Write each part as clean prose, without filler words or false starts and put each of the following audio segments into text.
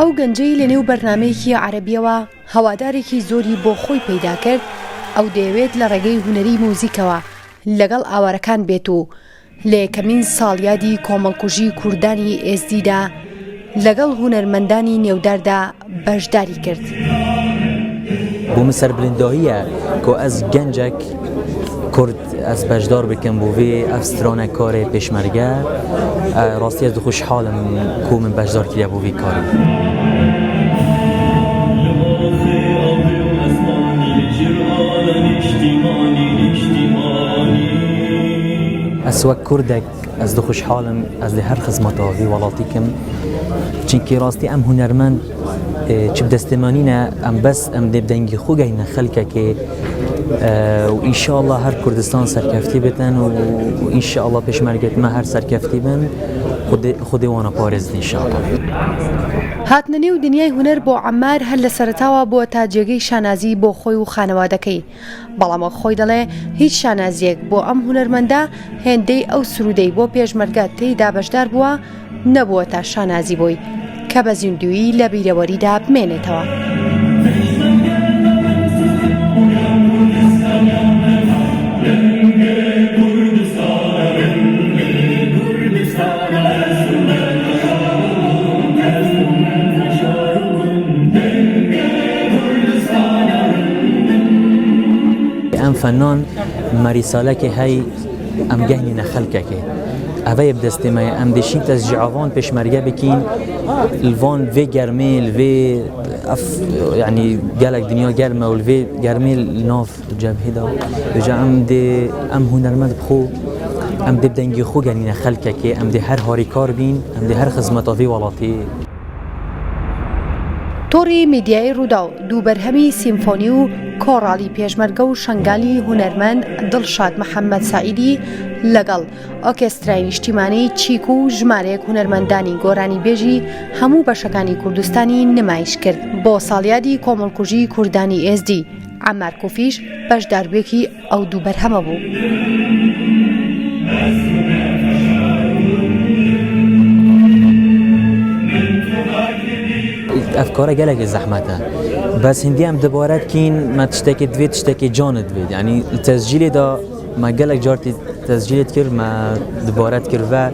ئەو گەنجەی لە نێو بەرنامەیەکی عەرەبیەوە هەوادارێکی زۆری بۆ خۆی پەیدا کرد. ئەو دەیەوێت لە ڕێگەی هونەری موزیکەوە لەگەڵ ئاوارەکان بێت و لە یەکەمین ساڵیادی کۆمەڵکوژی کوردانی ئێزدیدا لەگەڵ هونەرمەندانی نێوداردا بەشداری کرد. بۆ سەربلنداییە کە ئەس گەنجێک کورد ئەس بەشدار بکەم بۆ vê ئەف سترانە کارێ پێشمەرگە ڕاستی ئەس خوشحاڵم کو من بەشدار کردیا بۆ vê کارێ. ئەس وەک کوردێک ئەس خوشحاڵم ئەس لە هەر خزمەتە vê وڵاتی کەم چونکی ڕاستی ئەم هونەرمەند چ بدەستێمانینە ئەم بەس ئەم دێبدەنگی خۆ گەینە خەلکەکێ و ئینشاءالله هەر کوردستان سەرکەفتی بێتن و ئینشاءالله پێشمەرگێتمە هەر سەرکەفتی بن خودێ وانە پارێزن ئینشاءالله. هاتنە نێو دنیای هونەر بۆ عەمار هەر لە سەرەتاوە بووە تا جێگەی شانازی بۆ خۆی و خانەوادەکەی، بەڵام خۆی دەڵێ هیچ شانازیەک بۆ ئەم هونەرمەندە هێندەی ئەو سرودەی بۆ پێشمەرگە تێیدا بەشدار بووە نەبووە تا شانازی بۆی کە بە زیندوی لە بیرەوەریدا بمێنێتەوە. ئەم فەنان مەریسالەکێ هەی ئەم گەهنینە خەلکەکێ ئەوەیە بدەستێمەیە ئەم دەشین تەزجیعاوان پێشمەرگە بکەین الوان vê گەرمێ vê یعنی gelek دنیا گەرمە و vê گەرمێ ناv جەبهێدا بێجا ئەم هونەرمەند بخۆ ئەم دێبدەنگی خۆ گەنینە خەلکەکێ ئەم دێ هەر هاریکار بین ئەم دێ هەر خزمەتە vê وڵاتی. تۆڕی میدیای ڕوودا و دوو بەرهەمی سیمفۆنی و کۆڕاڵی پێشمەرگە و شنگالی هونەرمەند دڵشاد محەممەد سائیدی لەگەڵ ئۆرکێسترای نیشتیمانەی چیک و ژمارەیەک هونەرمەندانی گۆرانی بێژی هەموو بەشەکانی کوردستانی نمایش کرد بۆ ساڵیادی کۆمەڵکوژی کوردانی ئێزدی. عەمار کوفیش بەشداربوویەکی ئەو دوو بەرهەمە بوو. ئەفکارە gelekî zehmete bes hindî em dibare dikîn me tiştekê divê tiştekê canê divê yanî li tezcîlê de me gelek car tezcîlê dikir me dibare dikir ve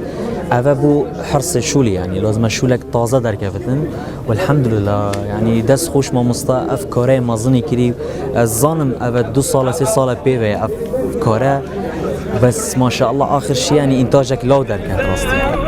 ev bû hirsê şûlê yanî lazim e şûlek taze derkevitin û elhemdulillah yanî dest xweş mamosta ev kareyê mezinê kirî ez zanim ev 2 sala 3 sala pê ve ev kare bes maşallah axir şî yanî întajek law derket rastî.